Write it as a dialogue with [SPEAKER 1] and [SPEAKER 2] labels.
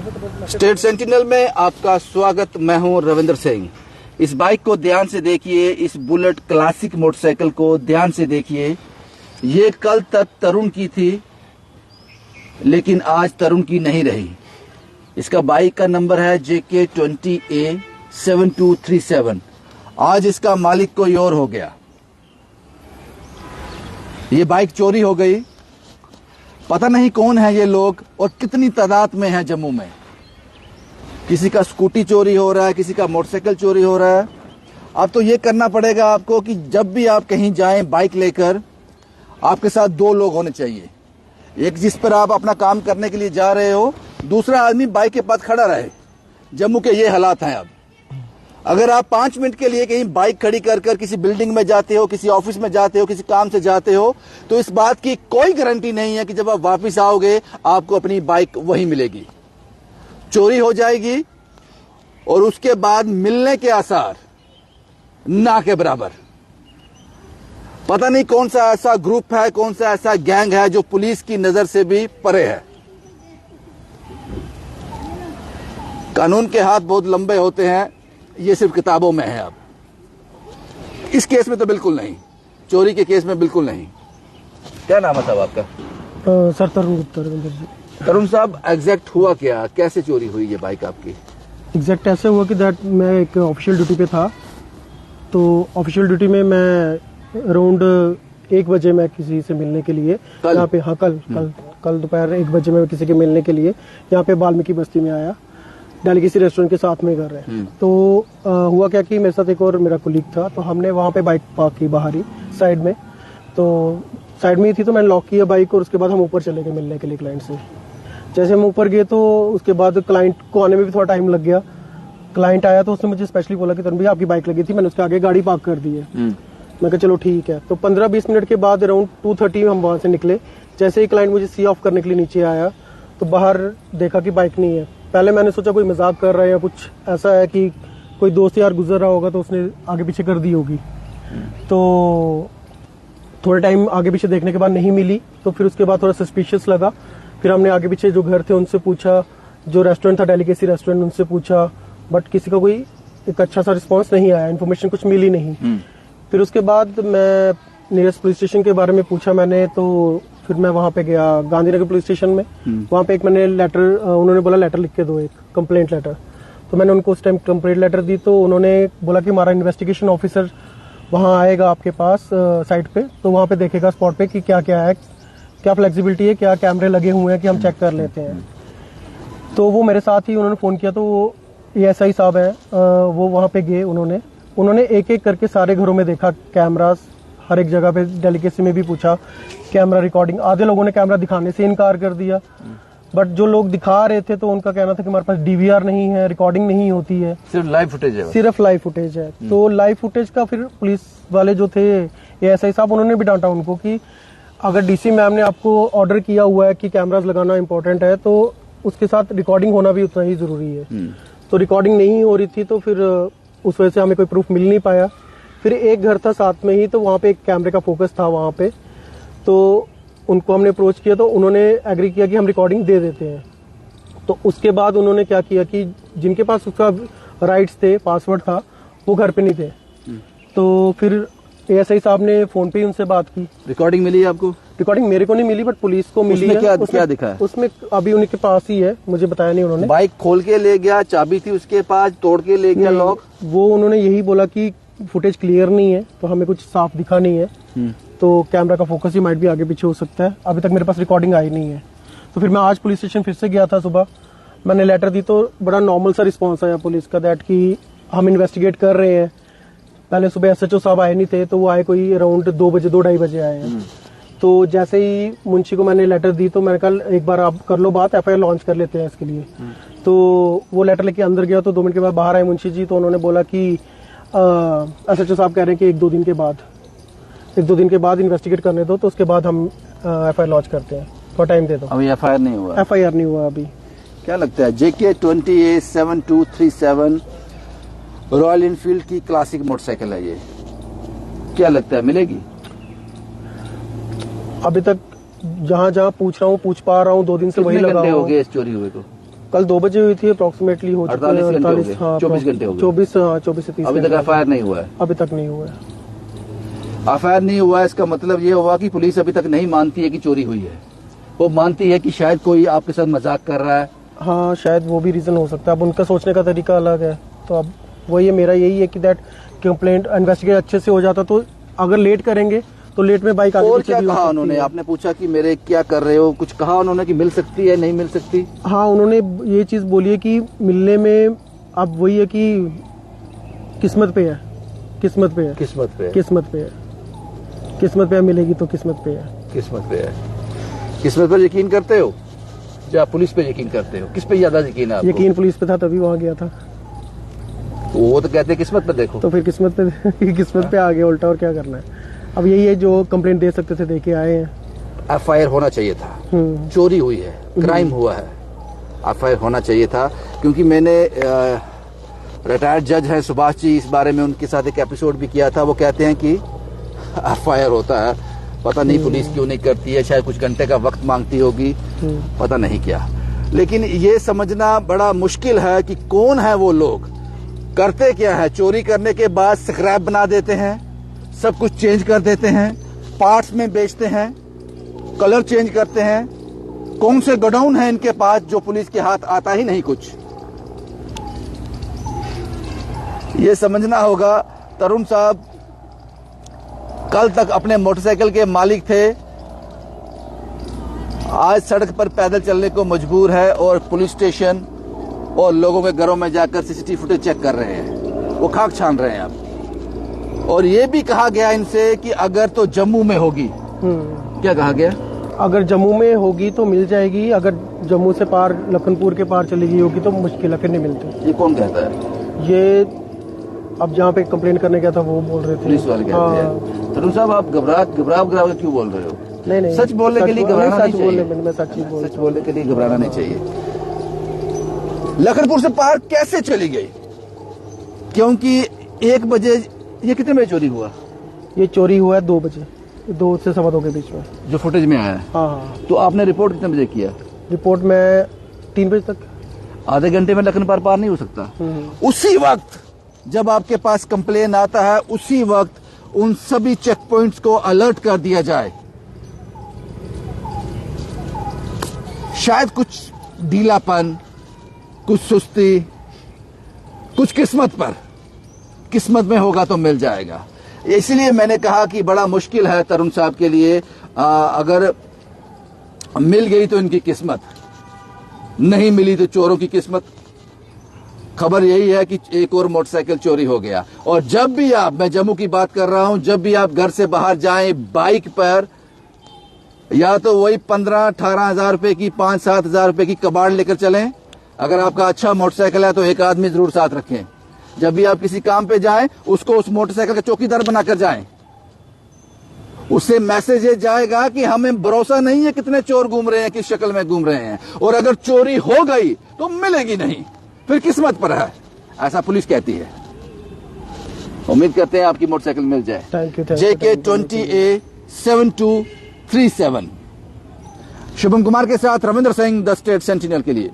[SPEAKER 1] State sentinel में आपका स्वागत। मैं हूं रविंद्र सिंह। इस बाइक को ध्यान से देखिए, इस बुलेट क्लासिक मोटरसाइकिल को ध्यान से देखिए। ये कल तक तरुण की थी, लेकिन आज तरुण की नहीं रही। इसका बाइक का नंबर है JK20A7237। आज इसका मालिक कोई और हो गया। ये बाइक चोरी हो गई। पता नहीं कौन है ये लोग और कितनी तादाद में है जम्मू में। किसी का स्कूटी चोरी हो रहा है, किसी का मोटरसाइकिल चोरी हो रहा है। अब तो ये करना पड़ेगा आपको कि जब भी आप कहीं जाएं बाइक लेकर, आपके साथ दो लोग होने चाहिए। एक जिस पर आप अपना काम करने के लिए जा रहे हो, दूसरा आदमी बाइक के पास खड़ा रहे। जम्मू के ये हालात हैं। अब अगर आप 5 मिनट के लिए कहीं बाइक खड़ी कर किसी बिल्डिंग में जाते हो, किसी ऑफिस में जाते हो, किसी काम से जाते हो, तो इस बात की कोई गारंटी नहीं है कि जब आप वापस आओगे आपको अपनी बाइक वहीं मिलेगी। चोरी हो जाएगी और उसके बाद मिलने के आसार ना के बराबर। पता नहीं कौन सा ऐसा ग्रुप है, कौन सा ऐसा गैंग है जो पुलिस की नजर से भी परे है। कानून के हाथ बहुत लंबे होते हैं, ये सिर्फ किताबों में है। अब इस केस में तो बिल्कुल नहीं, चोरी के केस में बिल्कुल नहीं। क्या नाम है साहब आपका?
[SPEAKER 2] सर तरुण गुप्ता, रविंद्र जी।
[SPEAKER 1] तरुण साहब, एग्जैक्ट हुआ क्या, कैसे चोरी हुई ये बाइक आपकी?
[SPEAKER 2] एग्जैक्ट ऐसे हुआ कि दैट मैं एक ऑफिशियल ड्यूटी पे था। तो ऑफिशियल ड्यूटी में मैं अराउंड 1 बजे मैं किसी से मिलने के लिए यहाँ पे, हाँ कल दोपहर 1 बजे मैं किसी के मिलने के लिए यहाँ पे वाल्मीकि बस्ती में आया। डेलीगेसी रेस्टोरेंट के साथ में कर रहे हैं। तो हुआ क्या कि मेरे साथ एक और मेरा कुलीग था, तो हमने वहाँ पे बाइक पार्क की बाहर ही साइड में। तो साइड में ही थी, तो मैंने लॉक किया बाइक और उसके बाद हम ऊपर चले गए मिलने के लिए क्लाइंट से। जैसे हम ऊपर गए तो उसके बाद क्लाइंट को आने में भी थोड़ा टाइम लग गया। क्लाइंट आया तो उसने मुझे स्पेशली बोला कि तरुण भैया आपकी बाइक लगी थी, मैंने उसके आगे गाड़ी पार्क कर दी है। मैं कहा चलो ठीक है। तो 15-20 मिनट के बाद अराउंड 2:30 हम वहां से निकले। जैसे ही क्लाइंट मुझे सी ऑफ करने के लिए नीचे आया तो बाहर देखा कि बाइक नहीं है। पहले मैंने सोचा कोई मजाक कर रहा है या कुछ ऐसा है कि कोई दोस्त यार गुजर रहा होगा तो उसने आगे पीछे कर दी होगी। तो थोड़े टाइम आगे पीछे देखने के बाद नहीं मिली, तो फिर उसके बाद थोड़ा सस्पिशियस लगा। फिर हमने आगे पीछे जो घर थे उनसे पूछा, जो रेस्टोरेंट था डेलीगेसी रेस्टोरेंट, उनसे पूछा, बट किसी का कोई एक अच्छा सा रिस्पॉन्स नहीं आया, इन्फॉर्मेशन कुछ मिली नहीं। फिर उसके बाद मैं नियरेस्ट पुलिस स्टेशन के बारे में पूछा मैंने, तो फिर मैं वहां पे गया गांधीनगर पुलिस स्टेशन में। वहां पे एक मैंने लेटर, उन्होंने बोला लेटर लिख के दो, एक कंप्लेंट लेटर। तो मैंने उनको उस टाइम कंप्लेंट लेटर दी। तो उन्होंने बोला कि हमारा इन्वेस्टिगेशन ऑफिसर वहां आएगा आपके पास साइट पे, तो वहां पे देखेगा स्पॉट पे कि क्या क्या है, क्या फ्लेक्सिबिलिटी है, क्या कैमरे लगे हुए हैं कि हम चेक कर लेते हैं। तो वो मेरे साथ ही उन्होंने फोन किया। तो वो एएसआई साहब है, वो वहां पे गए। उन्होंने एक एक करके सारे घरों में देखा कैमरास, हर एक जगह पे डेलीगेसी में भी पूछा कैमरा रिकॉर्डिंग। आधे लोगों ने कैमरा दिखाने से इनकार कर दिया, बट जो लोग दिखा रहे थे तो उनका कहना था कि हमारे पास डीवीआर नहीं है, रिकॉर्डिंग नहीं होती है,
[SPEAKER 1] सिर्फ लाइव फुटेज है।
[SPEAKER 2] सिर्फ लाइव फुटेज है। तो लाइव फुटेज का फिर पुलिस वाले जो थे एएसआई साहब, उन्होंने भी डांटा उनको कि अगर डीसी मैम ने आपको ऑर्डर किया हुआ है कि कैमरास लगाना इंपॉर्टेंट है, तो उसके साथ रिकॉर्डिंग होना भी उतना ही जरूरी है। तो रिकॉर्डिंग नहीं हो रही थी, तो फिर उस वजह से हमें कोई प्रूफ मिल नहीं पाया। फिर एक घर था साथ में ही, तो वहां पे एक कैमरे का फोकस था वहां पे। तो उनको हमने अप्रोच किया तो उन्होंने एग्री किया कि हम रिकॉर्डिंग दे देते हैं। तो उसके बाद उन्होंने क्या किया कि जिनके पास उसका राइट्स थे, पासवर्ड था, वो घर पे नहीं थे। तो फिर एएसआई साहब ने फोन पे ही उनसे बात की।
[SPEAKER 1] रिकॉर्डिंग मिली आपको?
[SPEAKER 2] रिकॉर्डिंग मेरे को नहीं मिली, बट पुलिस को मिली है।
[SPEAKER 1] क्या दिखा है
[SPEAKER 2] उसमें? अभी उनके पास ही है, मुझे बताया नहीं उन्होंने।
[SPEAKER 1] बाइक खोल के ले गया, चाबी थी उसके पास, तोड़ के ले गया लॉक?
[SPEAKER 2] वो उन्होंने यही बोला कि फुटेज क्लियर नहीं है, तो हमें कुछ साफ दिखा नहीं है, तो कैमरा का फोकस ही माइट भी आगे पीछे हो सकता है। अभी तक मेरे पास रिकॉर्डिंग आई नहीं है। तो फिर मैं आज पुलिस स्टेशन फिर से गया था सुबह, मैंने लेटर दी तो बड़ा नॉर्मल सा रिस्पॉन्स आया पुलिस का, दैट कि हम इन्वेस्टिगेट कर रहे हैं। पहले सुबह एसएचओ साहब आए नहीं थे, तो वो आए कोई अराउंड 2 बजे, 2-2:30 बजे आए हैं। तो जैसे ही मुंशी को मैंने लेटर दी तो मैंने कहा एक बार आप कर लो बात, एफआईआर लॉन्च कर लेते हैं इसके लिए। तो वो लेटर लेके अंदर गया, तो 2 मिनट के बाद बाहर आए मुंशी जी। तो उन्होंने बोला कि एसएचओ साहब कह रहे हैं कि 1-2 दिन के बाद इन्वेस्टिगेट करने दो, तो उसके बाद हम एफआईआर लॉन्च करते हैं, थोड़ा टाइम दे दो।
[SPEAKER 1] अभी एफआईआर नहीं हुआ?
[SPEAKER 2] एफआईआर नहीं हुआ अभी।
[SPEAKER 1] क्या लगता है JK20A7237 रॉयल इनफील्ड की क्लासिक मोटरसाइकिल है ये, क्या लगता है मिलेगी?
[SPEAKER 2] अभी तक जहाँ जहाँ पूछ रहा हूँ, पूछ पा रहा हूँ, 2 दिन से वही लगा
[SPEAKER 1] हो गए इस चोरी हुए को?
[SPEAKER 2] कल 2 बजे हुई थी अप्रोक्सीमेटली, हो चुके
[SPEAKER 1] 48 घंटे हो
[SPEAKER 2] 48,
[SPEAKER 1] गए,
[SPEAKER 2] हाँ
[SPEAKER 1] 24 घंटे हो गए।
[SPEAKER 2] 24 से 30
[SPEAKER 1] अभी तक
[SPEAKER 2] घंटे।
[SPEAKER 1] एफआईआर नहीं हुआ है।
[SPEAKER 2] अभी तक नहीं हुआ है।
[SPEAKER 1] एफआईआर नहीं हुआ है, इसका मतलब ये हुआ कि पुलिस अभी तक नहीं मानती है कि चोरी हुई है। वो मानती है कि शायद कोई आपके साथ मजाक कर रहा है।
[SPEAKER 2] हाँ, शायद वो भी रीजन हो सकता है। अब उनका सोचने का तरीका अलग है। तो अब वही है, मेरा यही है कि दैट कंप्लेंट इन्वेस्टिगेट अच्छे से हो जाता, तो अगर लेट करेंगे तो लेट में बाइक आगे
[SPEAKER 1] और
[SPEAKER 2] पीछे
[SPEAKER 1] क्या
[SPEAKER 2] भी हो
[SPEAKER 1] कहा
[SPEAKER 2] सकती
[SPEAKER 1] उन्होंने?
[SPEAKER 2] है।
[SPEAKER 1] आपने पूछा कि मेरे क्या कर रहे हो, कुछ कहा उन्होंने कि मिल सकती है नहीं मिल सकती?
[SPEAKER 2] हाँ, उन्होंने ये चीज बोली है कि मिलने में अब वही है कि किस्मत पे है, किस्मत पे है,
[SPEAKER 1] किस्मत पे है।
[SPEAKER 2] किस्मत पे है, किस्मत पे मिलेगी तो किस्मत पे है।
[SPEAKER 1] किस्मत पे है। किस्मत पर यकीन करते हो या पुलिस पे यकीन करते हो? किस पे ज्यादा यकीन है आपको?
[SPEAKER 2] यकीन पुलिस पे था तभी वहां गया था।
[SPEAKER 1] वो तो कहते हैं किस्मत पे देखो।
[SPEAKER 2] तो फिर किस्मत पे किस्मत पे आ गया उल्टा, और क्या करना है। अब यही है, जो कंप्लेंट दे सकते थे दे के आए हैं।
[SPEAKER 1] एफआईआर होना चाहिए था। चोरी हुई है, क्राइम हुआ है, एफआईआर होना चाहिए था। क्योंकि मैंने रिटायर्ड जज है सुभाष जी, इस बारे में उनके साथ एक एपिसोड भी किया था। वो कहते हैं कि एफआईआर होता है, पता नहीं पुलिस क्यों नहीं करती है, शायद कुछ घंटे का वक्त मांगती होगी, पता नहीं क्या। लेकिन ये समझना बड़ा मुश्किल है कि कौन है वो लोग, करते क्या है। चोरी करने के बाद स्क्रैप बना देते हैं, सब कुछ चेंज कर देते हैं, पार्ट्स में बेचते हैं, कलर चेंज करते हैं। कौन से गोडाउन है इनके पास जो पुलिस के हाथ आता ही नहीं कुछ। ये समझना होगा। तरुण साहब कल तक अपने मोटरसाइकिल के मालिक थे, आज सड़क पर पैदल चलने को मजबूर है और पुलिस स्टेशन और लोगों के घरों में जाकर सीसीटीवी फुटेज चेक कर रहे हैं। वो खाक छान रहे हैं अब। और ये भी कहा गया इनसे कि अगर तो जम्मू में होगी। क्या कहा गया?
[SPEAKER 2] अगर जम्मू में होगी तो मिल जाएगी, अगर जम्मू से पार लखनपुर के पार चली गई होगी तो मुश्किल है, फिर नहीं मिलती।
[SPEAKER 1] ये कौन कहता है?
[SPEAKER 2] ये अब जहाँ पे कंप्लेंट करने गया था वो बोल रहे थे,
[SPEAKER 1] पुलिस वाले कहते हैं। तरुण साहब आप घबरा के क्यों बोल रहे हो?
[SPEAKER 2] नहीं,
[SPEAKER 1] सच बोलने के लिए घबराना नहीं चाहिए।
[SPEAKER 2] मैं सच ही बोल
[SPEAKER 1] सच बोलने के लिए घबराना नहीं चाहिए। लखनपुर से पार कैसे चली गई? क्योंकि 1 बजे, ये कितने बजे चोरी हुआ?
[SPEAKER 2] ये चोरी हुआ है 2 बजे, 2 से 2:15 के बीच में,
[SPEAKER 1] जो फुटेज में आया है।
[SPEAKER 2] हाँ।
[SPEAKER 1] तो आपने रिपोर्ट कितने बजे किया?
[SPEAKER 2] रिपोर्ट में 3 बजे तक।
[SPEAKER 1] आधे घंटे में लखनपुर पार नहीं हो सकता। उसी वक्त जब आपके पास कंप्लेन आता है, उसी वक्त उन सभी चेक पॉइंट्स को अलर्ट कर दिया जाए। शायद कुछ ढीलापन, कुछ सुस्ती, कुछ किस्मत में होगा तो मिल जाएगा। इसलिए मैंने कहा कि बड़ा मुश्किल है तरुण साहब के लिए। अगर मिल गई तो इनकी किस्मत, नहीं मिली तो चोरों की किस्मत। खबर यही है कि एक और मोटरसाइकिल चोरी हो गया। और जब भी आप, मैं जम्मू की बात कर रहा हूं, जब भी आप घर से बाहर जाएं बाइक पर, या तो वही 15-18 हजार रुपए की, 5-7 हजार रुपए की कबाड़ लेकर चलें। अगर आपका अच्छा मोटरसाइकिल है तो एक आदमी जरूर साथ रखें। जब भी आप किसी काम पे जाएं, उसको उस मोटरसाइकिल का चौकीदार बनाकर जाएं। उससे मैसेज ये जाएगा कि हमें भरोसा नहीं है कितने चोर घूम रहे हैं, किस शक्ल में घूम रहे हैं, और अगर चोरी हो गई तो मिलेगी नहीं, फिर किस्मत पर है, ऐसा पुलिस कहती है। उम्मीद करते हैं आपकी मोटरसाइकिल मिल जाए।
[SPEAKER 2] Thank you.
[SPEAKER 1] JK20A 7237। Shubham Kumar के साथ Ravindra Singh, the state sentinel के लिए।